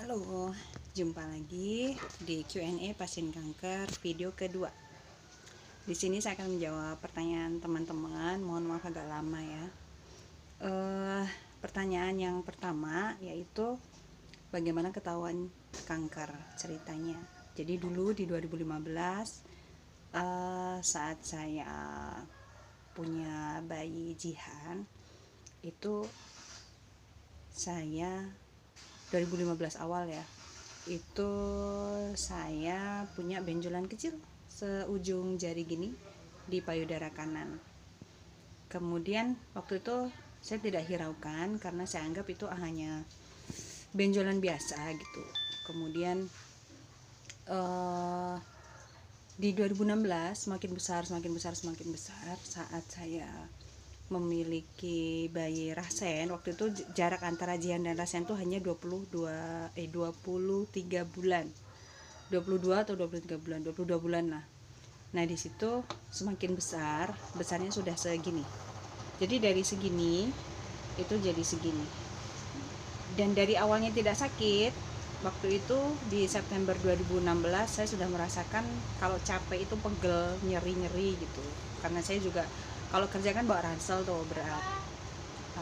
Halo, jumpa lagi di Q&A pasien kanker video kedua. Di sini saya akan menjawab pertanyaan teman-teman. Mohon maaf agak lama ya. Pertanyaan yang pertama yaitu bagaimana ketahuan kanker ceritanya. Jadi dulu di 2015 saat saya punya bayi Jihan itu saya 2015 awal ya, itu saya punya benjolan kecil seujung jari gini di payudara kanan. Kemudian waktu itu saya tidak hiraukan karena saya anggap itu hanya benjolan biasa gitu. Kemudian di 2016 semakin besar saat saya memiliki bayi Rasen. Waktu itu jarak antara Jihan dan Rasen itu hanya 23 bulan. 22 atau 23 bulan, 22 bulan lah. Nah, di situ semakin besarnya sudah segini. Jadi dari segini itu jadi segini. Dan dari awalnya tidak sakit, waktu itu di September 2016 saya sudah merasakan kalau capek itu pegel, nyeri-nyeri gitu. Karena saya juga kalau kerja kan bawa ransel tuh berat,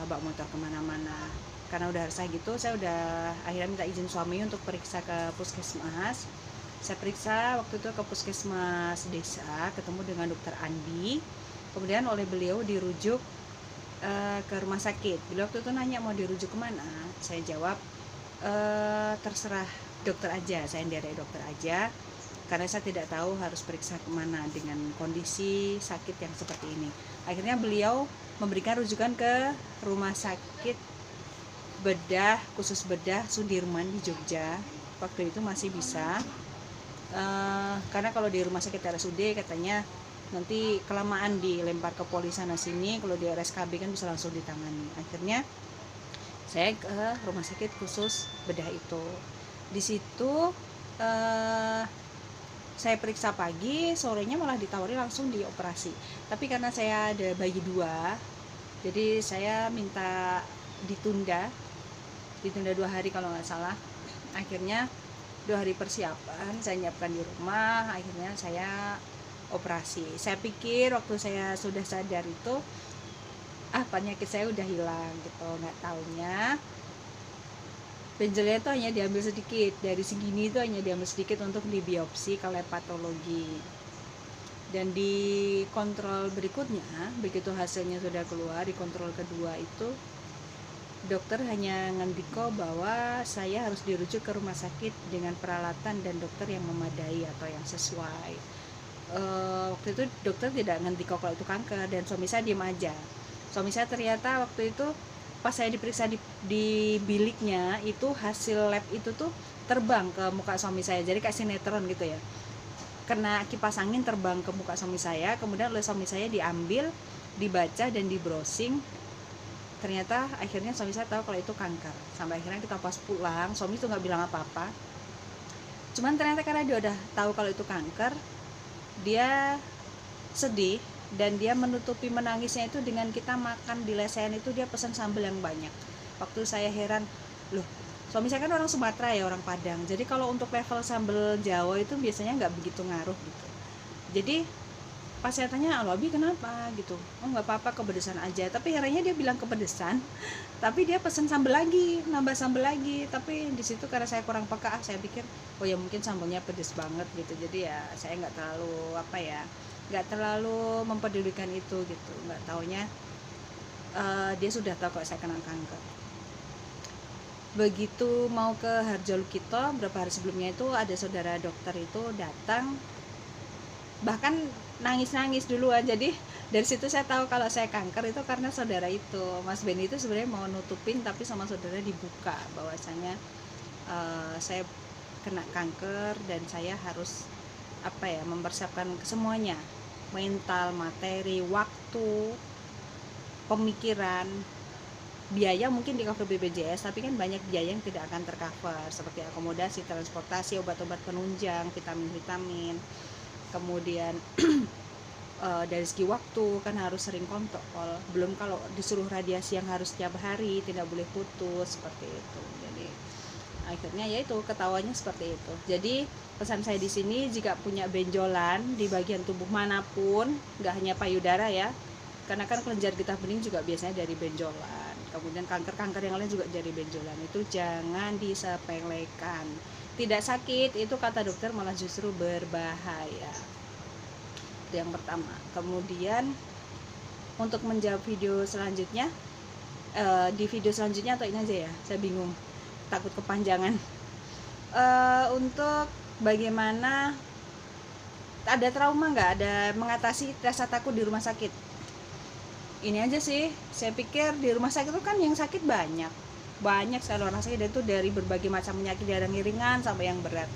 bawa motor kemana-mana. Karena udah resah gitu, saya udah akhirnya minta izin suami untuk periksa ke puskesmas. Saya periksa waktu itu ke puskesmas desa, ketemu dengan dokter Andi. Kemudian oleh beliau dirujuk ke rumah sakit. Beliau waktu itu nanya mau dirujuk kemana. Saya jawab terserah dokter aja, saya dari dokter aja. Karena saya tidak tahu harus periksa kemana dengan kondisi sakit yang seperti ini. Akhirnya beliau memberikan rujukan ke rumah sakit khusus bedah Sudirman di Jogja. Waktu itu masih bisa, karena kalau di rumah sakit RSUD katanya nanti kelamaan dilempar ke polisi sana sini, kalau di RSKB kan bisa langsung ditangani. Akhirnya saya ke rumah sakit khusus bedah itu. Di situ saya periksa pagi, sorenya malah ditawari langsung dioperasi. Tapi karena saya ada bayi 2, jadi saya minta ditunda 2 hari kalau nggak salah. Akhirnya 2 hari persiapan saya nyiapkan di rumah, akhirnya saya operasi. Saya pikir waktu saya sudah sadar itu penyakit saya udah hilang gitu, nggak taunya benjolnya itu hanya diambil sedikit, dari segini itu hanya diambil sedikit untuk dibiopsi ke lab patologi. Dan di kontrol berikutnya, begitu hasilnya sudah keluar, di kontrol kedua itu dokter hanya ngendiko bahwa saya harus dirujuk ke rumah sakit dengan peralatan dan dokter yang memadai atau yang sesuai. Waktu itu dokter tidak ngendiko kalau itu kanker, dan suami saya diem aja. Suami saya ternyata waktu itu pas saya diperiksa di biliknya itu hasil lab itu tuh terbang ke muka suami saya, jadi kayak sinetron gitu ya, kena kipas angin terbang ke muka suami saya. Kemudian oleh suami saya diambil, dibaca dan di browsing. Ternyata akhirnya suami saya tahu kalau itu kanker. Sampai akhirnya kita pas pulang, suami tuh nggak bilang apa-apa, cuman ternyata karena dia udah tahu kalau itu kanker, dia sedih. Dan dia menutupi menangisnya itu dengan kita makan di lesehan itu dia pesan sambal yang banyak. Waktu saya heran, loh suami saya kan orang Sumatera ya, orang Padang, jadi kalau untuk level sambal Jawa itu biasanya nggak begitu ngaruh gitu. Jadi pas saya tanya, Abi kenapa gitu, oh nggak apa-apa, kepedesan aja. Tapi herannya dia bilang kepedesan, tapi dia pesan sambal lagi, nambah sambal lagi. Tapi di situ karena saya kurang peka, saya pikir oh ya mungkin sambalnya pedes banget gitu. Jadi ya saya nggak terlalu mempedulikan itu gitu. Nggak taunya dia sudah tahu kalau saya kena kanker. Begitu mau ke Harjolukito, berapa hari sebelumnya itu ada saudara dokter itu datang, bahkan nangis-nangis duluan. Jadi dari situ saya tahu kalau saya kanker itu karena saudara itu, Mas Benny itu sebenarnya mau nutupin, tapi sama saudara dibuka bahwasanya saya kena kanker dan saya harus mempersiapkan semuanya, mental, materi, waktu, pemikiran, biaya mungkin di cover BPJS, tapi kan banyak biaya yang tidak akan tercover seperti akomodasi, transportasi, obat-obat penunjang, vitamin-vitamin. Kemudian dari segi waktu kan harus sering kontrol, belum kalau disuruh radiasi yang harus setiap hari, tidak boleh putus seperti itu. Jadi Akhirnya ya itu ketawanya seperti itu. Jadi pesan saya di sini, jika punya benjolan di bagian tubuh manapun, nggak hanya payudara ya, karena kan kelenjar getah bening juga biasanya dari benjolan, kemudian kanker-kanker yang lain juga dari benjolan, itu jangan disepelekan. Tidak sakit, itu kata dokter malah justru berbahaya. Itu yang pertama. Kemudian untuk menjawab video selanjutnya, di video selanjutnya atau ini aja ya, saya bingung, takut kepanjangan. Untuk bagaimana ada trauma nggak, ada mengatasi rasa takut di rumah sakit, ini aja sih, saya pikir di rumah sakit itu kan yang sakit banyak sekali orang sakit, itu dari berbagai macam penyakit, dari yang ringan sampai yang berat.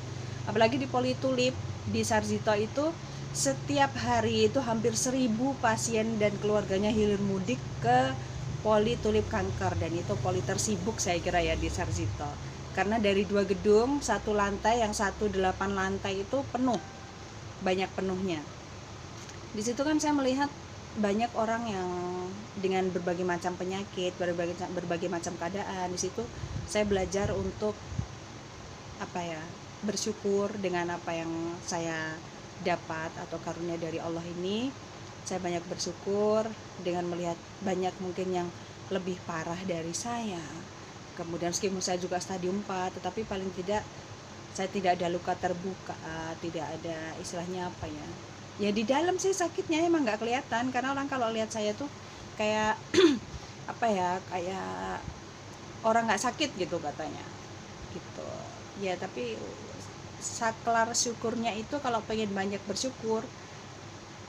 Apalagi di Polytulip di Sarjito itu setiap hari itu hampir 1.000 pasien dan keluarganya hilir mudik ke Polytulip kanker, dan itu poli tersibuk saya kira ya di Sarjito, karena dari 2 gedung 1 lantai, yang 1 8 lantai itu penuh, banyak penuhnya. Di situ kan saya melihat banyak orang yang dengan berbagai macam penyakit, berbagai macam keadaan. Di situ saya belajar untuk bersyukur dengan apa yang saya dapat atau karunia dari Allah ini. Saya banyak bersyukur dengan melihat banyak mungkin yang lebih parah dari saya. Kemudian meskipun saya juga stadium 4, tetapi paling tidak saya tidak ada luka terbuka, tidak ada istilahnya ya di dalam sih sakitnya emang nggak kelihatan, karena orang kalau lihat saya tuh kayak kayak orang nggak sakit gitu katanya gitu ya. Tapi saklar syukurnya itu, kalau pengen banyak bersyukur,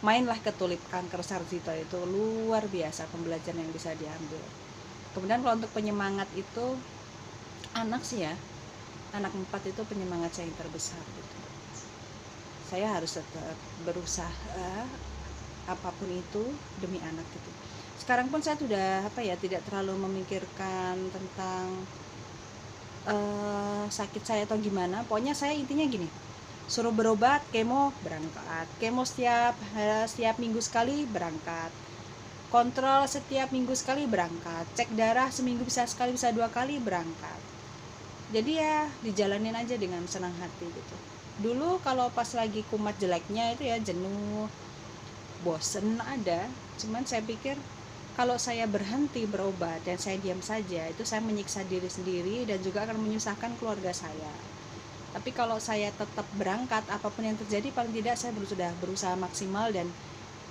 mainlah ke Tulip Kanker Sarjito, itu luar biasa pembelajaran yang bisa diambil. Kemudian kalau untuk penyemangat itu, anak sih ya, anak 4 itu penyemangat saya yang terbesar gitu. Saya harus tetap berusaha apapun itu demi anak gitu. Sekarang pun saya sudah tidak terlalu memikirkan tentang sakit saya atau gimana. Pokoknya saya intinya gini, suruh berobat, kemo berangkat, kemo setiap minggu sekali berangkat, kontrol setiap minggu sekali berangkat, cek darah seminggu bisa sekali, bisa 2 kali berangkat. Jadi ya dijalanin aja dengan senang hati gitu. Dulu kalau pas lagi kumat jeleknya itu ya jenuh, bosen ada, cuman saya pikir kalau saya berhenti berobat dan saya diam saja, itu saya menyiksa diri sendiri dan juga akan menyusahkan keluarga saya. Tapi kalau saya tetap berangkat, apapun yang terjadi, paling tidak saya sudah berusaha maksimal. Dan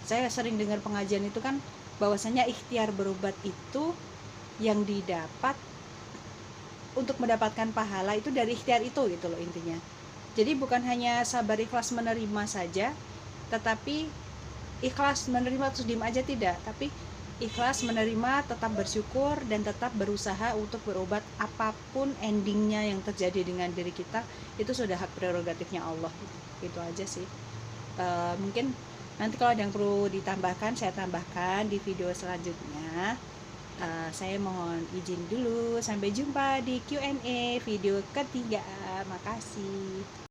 saya sering dengar pengajian itu kan, bahwasanya ikhtiar berobat itu yang didapat untuk mendapatkan pahala itu dari ikhtiar itu gitu loh intinya. Jadi bukan hanya sabar ikhlas menerima saja, tetapi ikhlas menerima terus diam aja, tidak, tapi ikhlas menerima, tetap bersyukur, dan tetap berusaha untuk berobat. Apapun endingnya yang terjadi dengan diri kita, itu sudah hak prerogatifnya Allah. Itu aja sih. Mungkin nanti kalau ada yang perlu ditambahkan, saya tambahkan di video selanjutnya. Saya mohon izin dulu, sampai jumpa di Q&A video ketiga. Makasih.